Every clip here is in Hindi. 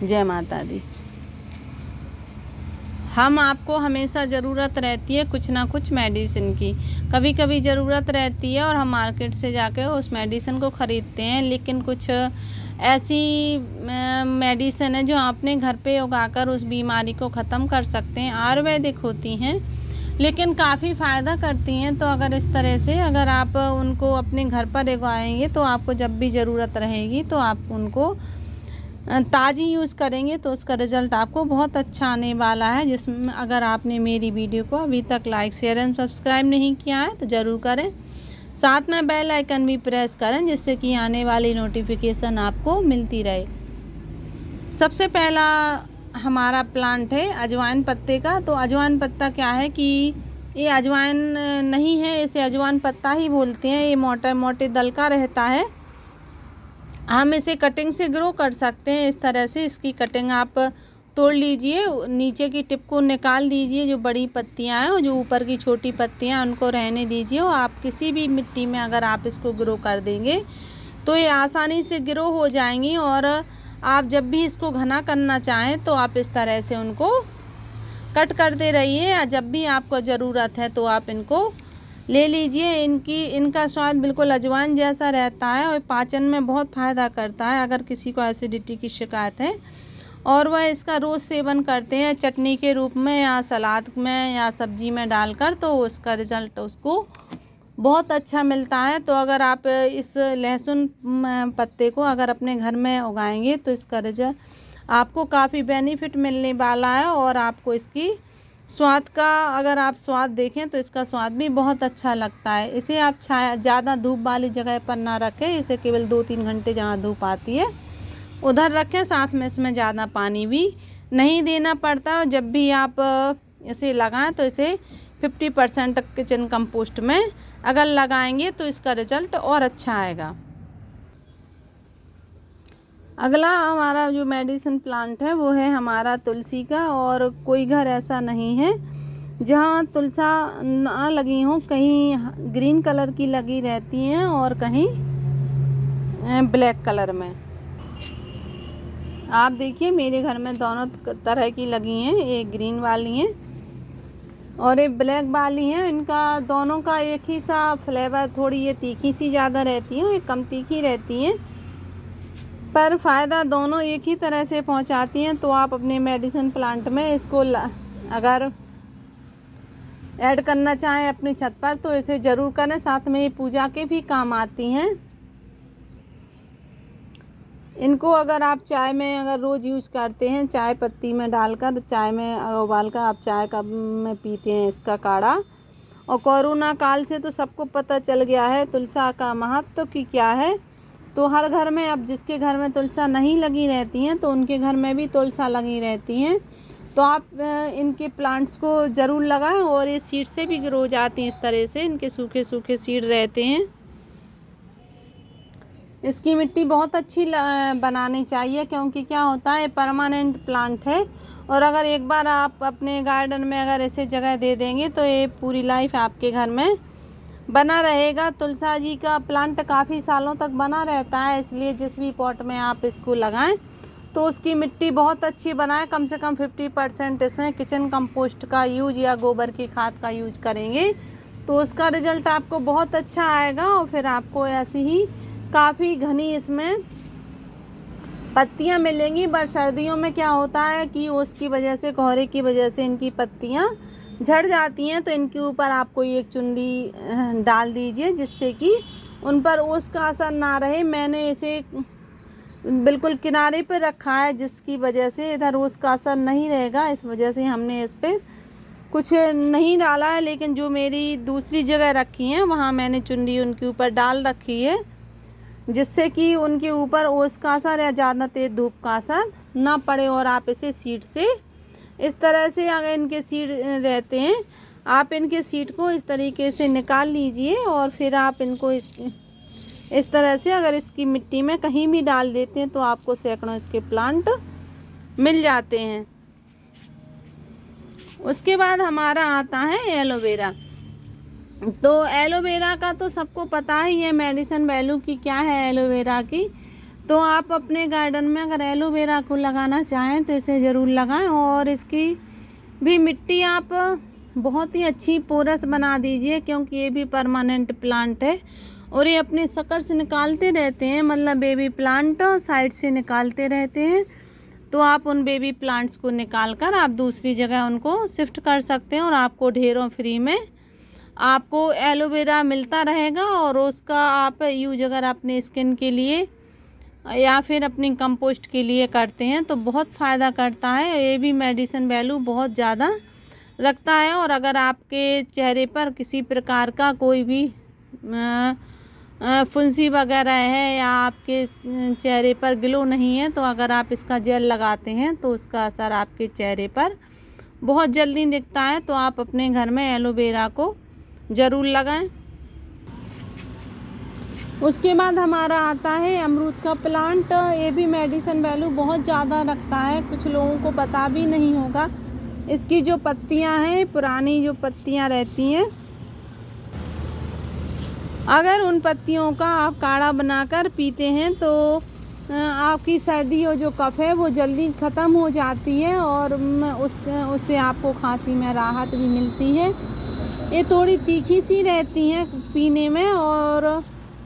जय माता दी। हम आपको हमेशा ज़रूरत रहती है कुछ ना कुछ मेडिसिन की, कभी कभी ज़रूरत रहती है और हम मार्केट से जाके उस मेडिसिन को ख़रीदते हैं, लेकिन कुछ ऐसी मेडिसिन है जो आपने घर पे उगाकर उस बीमारी को ख़त्म कर सकते हैं। आयुर्वेदिक होती हैं लेकिन काफ़ी फ़ायदा करती हैं। तो अगर इस तरह से अगर आप उनको अपने घर पर उगाएंगे तो आपको जब भी ज़रूरत रहेगी तो आप उनको ताज़ी यूज़ करेंगे तो उसका रिज़ल्ट आपको बहुत अच्छा आने वाला है। जिसमें अगर आपने मेरी वीडियो को अभी तक लाइक शेयर एंड सब्सक्राइब नहीं किया है तो ज़रूर करें, साथ में बेल आइकन भी प्रेस करें जिससे कि आने वाली नोटिफिकेशन आपको मिलती रहे। सबसे पहला हमारा प्लांट है अजवाइन पत्ते का। तो अजवाइन पत्ता क्या है कि ये अजवाइन नहीं है, इसे अजवाइन पत्ता ही बोलते हैं। ये मोटे मोटे दल का रहता है। हम इसे कटिंग से ग्रो कर सकते हैं। इस तरह से इसकी कटिंग आप तोड़ लीजिए, नीचे की टिप को निकाल दीजिए, जो बड़ी पत्तियां हैं और जो ऊपर की छोटी पत्तियां उनको रहने दीजिए। और आप किसी भी मिट्टी में अगर आप इसको ग्रो कर देंगे तो ये आसानी से ग्रो हो जाएंगी। और आप जब भी इसको घना करना चाहें तो आप इस तरह से उनको कट करते रहिए, या जब भी आपको ज़रूरत है तो आप इनको ले लीजिए। इनका स्वाद बिल्कुल अजवाइन जैसा रहता है और पाचन में बहुत फ़ायदा करता है। अगर किसी को एसिडिटी की शिकायत है और वह इसका रोज़ सेवन करते हैं चटनी के रूप में या सलाद में या सब्जी में डालकर, तो उसका रिज़ल्ट उसको बहुत अच्छा मिलता है। तो अगर आप इस लहसुन पत्ते को अगर अपने घर में उगाएंगे तो इसका रिज़ल्ट आपको काफ़ी बेनिफिट मिलने वाला है। और आपको इसकी स्वाद का अगर आप स्वाद देखें तो इसका स्वाद भी बहुत अच्छा लगता है। इसे आप छाया ज़्यादा धूप वाली जगह पर ना रखें, इसे केवल 2-3 घंटे जहाँ धूप आती है उधर रखें। साथ में इसमें ज़्यादा पानी भी नहीं देना पड़ता। और जब भी आप इसे लगाएं तो इसे 50% किचन कंपोस्ट में अगर लगाएंगे तो इसका रिजल्ट और अच्छा आएगा। अगला हमारा जो मेडिसिन प्लांट है वो है हमारा तुलसी का। और कोई घर ऐसा नहीं है जहाँ तुलसा ना लगी हो, कहीं ग्रीन कलर की लगी रहती हैं और कहीं ब्लैक कलर में। आप देखिए मेरे घर में दोनों तरह की लगी हैं, एक ग्रीन वाली हैं और एक ब्लैक वाली हैं। इनका दोनों का एक ही सा फ्लेवर, थोड़ी ये तीखी सी ज़्यादा रहती हैं, एक कम तीखी रहती हैं, पर फ़ायदा दोनों एक ही तरह से पहुंचाती हैं। तो आप अपने मेडिसिन प्लांट में इसको अगर ऐड करना चाहें अपनी छत पर तो इसे ज़रूर करें। साथ में ये पूजा के भी काम आती हैं। इनको अगर आप चाय में अगर रोज़ यूज करते हैं, चाय पत्ती में डालकर चाय में उबालकर आप चाय कप में पीते हैं इसका काढ़ा। और कोरोना काल से तो सबको पता चल गया है तुलसा का महत्व कि क्या है। तो हर घर में, अब जिसके घर में तुलसा नहीं लगी रहती हैं तो उनके घर में भी तुलसा लगी रहती हैं। तो आप इनके प्लांट्स को ज़रूर लगाएं। और ये सीड से भी ग्रो जाती हैं इस तरह से, इनके सूखे सूखे सीड रहते हैं। इसकी मिट्टी बहुत अच्छी बनानी चाहिए, क्योंकि क्या होता है परमानेंट प्लांट है। और अगर एक बार आप अपने गार्डन में अगर ऐसे जगह दे देंगे तो ये पूरी लाइफ आपके घर में बना रहेगा। तुलसा जी का प्लांट काफ़ी सालों तक बना रहता है, इसलिए जिस भी पॉट में आप इसको लगाएं तो उसकी मिट्टी बहुत अच्छी बनाएं। कम से कम 50% इसमें किचन कंपोस्ट का यूज या गोबर की खाद का यूज करेंगे तो उसका रिजल्ट आपको बहुत अच्छा आएगा। और फिर आपको ऐसी ही काफ़ी घनी इसमें पत्तियां मिलेंगी। पर सर्दियों में क्या होता है कि उसकी वजह से, कोहरे की वजह से इनकी पत्तियां झड़ जाती हैं। तो इनके ऊपर आप कोई एक चुन्नी डाल दीजिए जिससे कि उन पर ओस का असर ना रहे। मैंने इसे बिल्कुल किनारे पर रखा है जिसकी वजह से इधर ओस का असर नहीं रहेगा, इस वजह से हमने इस पर कुछ नहीं डाला है। लेकिन जो मेरी दूसरी जगह रखी हैं वहाँ मैंने चुन्नी उनके ऊपर डाल रखी है जिससे कि उनके ऊपर ओस का असर या ज़्यादा तेज़ धूप का असर ना पड़े। और आप इसे सीड से इस तरह से, अगर इनके सीड रहते हैं आप इनके सीड को इस तरीके से निकाल लीजिए और फिर आप इनको इस तरह से अगर इसकी मिट्टी में कहीं भी डाल देते हैं तो आपको सैकड़ों इसके प्लांट मिल जाते हैं। उसके बाद हमारा आता है एलोवेरा। तो एलोवेरा का तो सबको पता ही है मेडिसिन वैल्यू की क्या है एलोवेरा की। तो आप अपने गार्डन में अगर एलोवेरा को लगाना चाहें तो इसे ज़रूर लगाएं, और इसकी भी मिट्टी आप बहुत ही अच्छी पोरस बना दीजिए, क्योंकि ये भी परमानेंट प्लांट है और ये अपने शक्कर से निकालते रहते हैं, मतलब बेबी प्लांट साइड से निकालते रहते हैं। तो आप उन बेबी प्लांट्स को निकाल कर आप दूसरी जगह उनको शिफ्ट कर सकते हैं और आपको ढेरों फ्री में आपको एलोवेरा मिलता रहेगा। और उसका आप यूज अगर अपने स्किन के लिए या फिर अपनी कंपोस्ट के लिए करते हैं तो बहुत फ़ायदा करता है। ये भी मेडिसिन वैल्यू बहुत ज़्यादा रखता है। और अगर आपके चेहरे पर किसी प्रकार का कोई भी फुंसी वगैरह है या आपके चेहरे पर ग्लो नहीं है, तो अगर आप इसका जेल लगाते हैं तो उसका असर आपके चेहरे पर बहुत जल्दी दिखता है। तो आप अपने घर में एलोवेरा को ज़रूर लगाएं। उसके बाद हमारा आता है अमरूद का प्लांट। ये भी मेडिसिन वैल्यू बहुत ज़्यादा रखता है, कुछ लोगों को पता भी नहीं होगा। इसकी जो पत्तियां हैं, पुरानी जो पत्तियां रहती हैं, अगर उन पत्तियों का आप काढ़ा बनाकर पीते हैं तो आपकी सर्दी और जो कफ है वो जल्दी ख़त्म हो जाती है और उससे आपको खांसी में राहत भी मिलती है। ये थोड़ी तीखी सी रहती हैं पीने में, और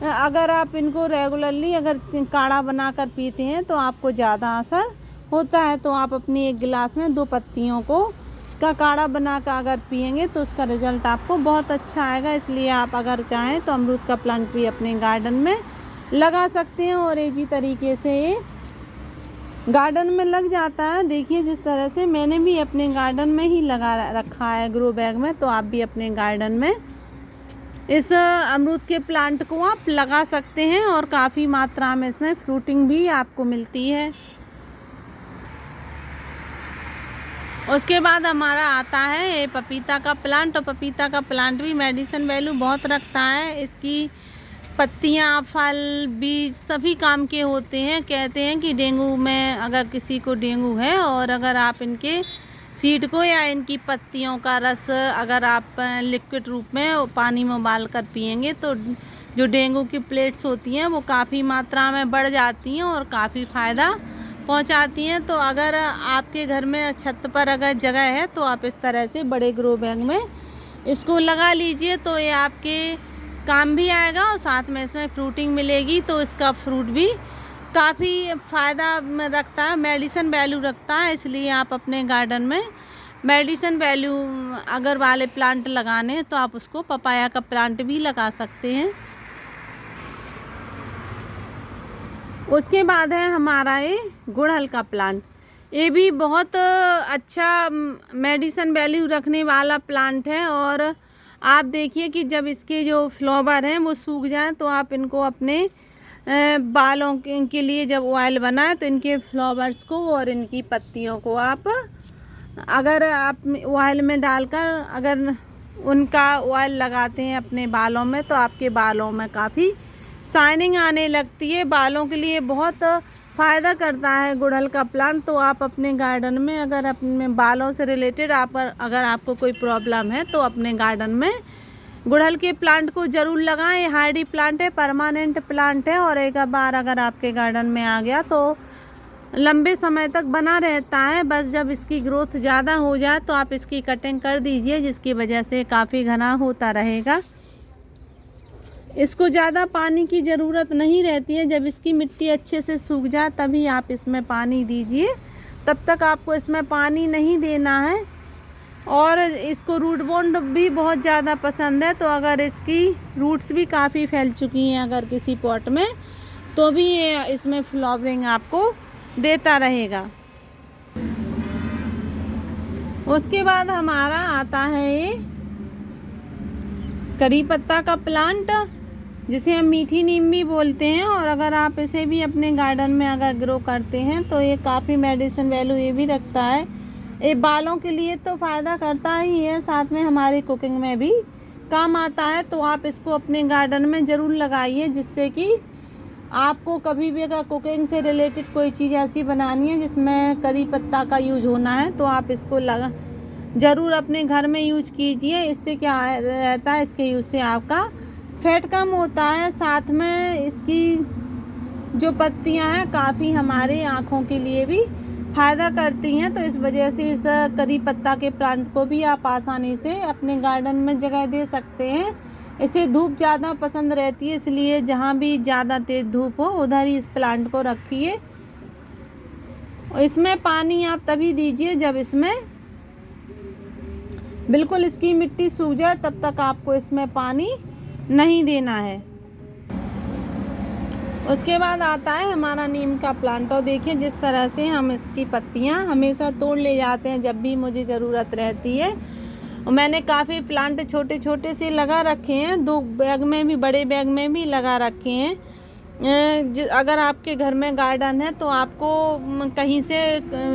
अगर आप इनको रेगुलरली अगर काढ़ा बनाकर पीते हैं तो आपको ज़्यादा असर होता है। तो आप अपनी एक गिलास में 2 पत्तियों का काढ़ा बनाकर अगर पिएंगे तो उसका रिज़ल्ट आपको बहुत अच्छा आएगा। इसलिए आप अगर चाहें तो अमरूद का प्लांट भी अपने गार्डन में लगा सकते हैं और इसी तरीके से ये गार्डन में लग जाता है। देखिए जिस तरह से मैंने भी अपने गार्डन में ही लगा रखा है ग्रो बैग में, तो आप भी अपने गार्डन में इस अमरूद के प्लांट को आप लगा सकते हैं और काफ़ी मात्रा में इसमें फ्रूटिंग भी आपको मिलती है। उसके बाद हमारा आता है ये पपीता का प्लांट। और पपीता का प्लांट भी मेडिसिन वैल्यू बहुत रखता है। इसकी पत्तियां, फल, बीज सभी काम के होते हैं। कहते हैं कि डेंगू में अगर किसी को डेंगू है और अगर आप इनके सीड को या इनकी पत्तियों का रस अगर आप लिक्विड रूप में पानी में उबाल कर पिएंगे तो जो डेंगू की प्लेट्स होती हैं वो काफ़ी मात्रा में बढ़ जाती हैं और काफ़ी फ़ायदा पहुंचाती हैं। तो अगर आपके घर में छत पर अगर जगह है तो आप इस तरह से बड़े ग्रो बैग में इसको लगा लीजिए, तो ये आपके काम भी आएगा और साथ में इसमें फ्रूटिंग मिलेगी। तो इसका फ्रूट भी काफ़ी फ़ायदा रखता है, मेडिसिन वैल्यू रखता है। इसलिए आप अपने गार्डन में मेडिसिन वैल्यू अगर वाले प्लांट लगाने हैं तो आप उसको पपाया का प्लांट भी लगा सकते हैं। उसके बाद है हमारा ये गुड़हल का प्लांट। ये भी बहुत अच्छा मेडिसिन वैल्यू रखने वाला प्लांट है। और आप देखिए कि जब इसके जो फ्लावर हैं वो सूख जाएं तो आप इनको अपने बालों के लिए जब ऑयल बनाए तो इनके फ्लावर्स को और इनकी पत्तियों को आप अगर आप ऑयल में डालकर अगर उनका ऑयल लगाते हैं अपने बालों में तो आपके बालों में काफ़ी शाइनिंग आने लगती है। बालों के लिए बहुत फ़ायदा करता है गुड़हल का प्लांट। तो आप अपने गार्डन में अगर अपने बालों से रिलेटेड अगर आपको कोई प्रॉब्लम है तो अपने गार्डन में गुड़हल के प्लांट को ज़रूर लगाएं। ये हार्डी प्लांट है, परमानेंट प्लांट है और एक बार अगर आपके गार्डन में आ गया तो लंबे समय तक बना रहता है। बस जब इसकी ग्रोथ ज़्यादा हो जाए तो आप इसकी कटिंग कर दीजिए, जिसकी वजह से काफ़ी घना होता रहेगा। इसको ज़्यादा पानी की ज़रूरत नहीं रहती है। जब इसकी मिट्टी अच्छे से सूख जाए तभी आप इसमें पानी दीजिए, तब तक आपको इसमें पानी नहीं देना है। और इसको रूट बॉन्ड भी बहुत ज़्यादा पसंद है, तो अगर इसकी रूट्स भी काफ़ी फैल चुकी हैं अगर किसी पॉट में तो भी ये इसमें फ्लावरिंग आपको देता रहेगा। उसके बाद हमारा आता है ये करी पत्ता का प्लांट, जिसे हम मीठी नीम भी बोलते हैं। और अगर आप इसे भी अपने गार्डन में अगर ग्रो करते हैं तो ये काफ़ी मेडिसिन वैल्यू ये भी रखता है। ये बालों के लिए तो फ़ायदा करता ही है, साथ में हमारी कुकिंग में भी काम आता है। तो आप इसको अपने गार्डन में ज़रूर लगाइए, जिससे कि आपको कभी भी अगर कुकिंग से रिलेटेड कोई चीज़ ऐसी बनानी है जिसमें करी पत्ता का यूज होना है तो आप इसको ज़रूर अपने घर में यूज कीजिए। इससे क्या रहता है, इसके यूज से आपका फैट कम होता है, साथ में इसकी जो पत्तियां हैं काफ़ी हमारे आँखों के लिए भी फ़ायदा करती हैं। तो इस वजह से इस करी पत्ता के प्लांट को भी आप आसानी से अपने गार्डन में जगह दे सकते हैं। इसे धूप ज़्यादा पसंद रहती है, इसलिए जहाँ भी ज़्यादा तेज़ धूप हो उधर ही इस प्लांट को रखिए। और इसमें पानी आप तभी दीजिए जब इसमें बिल्कुल इसकी मिट्टी सूख जाए, तब तक आपको इसमें पानी नहीं देना है। उसके बाद आता है हमारा नीम का प्लांट। और देखिए जिस तरह से हम इसकी पत्तियां हमेशा तोड़ ले जाते हैं जब भी मुझे ज़रूरत रहती है। और मैंने काफ़ी प्लांट छोटे छोटे से लगा रखे हैं, 2 बैग में भी, बड़े बैग में भी लगा रखे हैं। अगर आपके घर में गार्डन है तो आपको कहीं से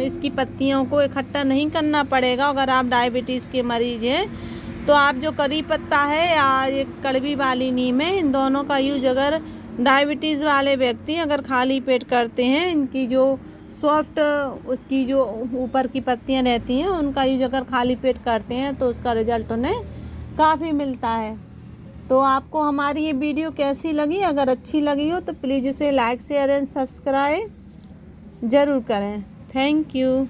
इसकी पत्तियों को इकट्ठा नहीं करना पड़ेगा। अगर आप डायबिटीज़ के मरीज़ हैं तो आप जो करी पत्ता है या ये कड़वी वाली नीम है, इन दोनों का यूज अगर डायबिटीज़ वाले व्यक्ति अगर खाली पेट करते हैं, इनकी जो सॉफ्ट उसकी जो ऊपर की पत्तियां रहती हैं उनका यूज अगर खाली पेट करते हैं तो उसका रिजल्ट उन्हें काफ़ी मिलता है। तो आपको हमारी ये वीडियो कैसी लगी? अगर अच्छी लगी हो तो प्लीज़ इसे लाइक, शेयर एंड सब्सक्राइब ज़रूर करें। Thank you.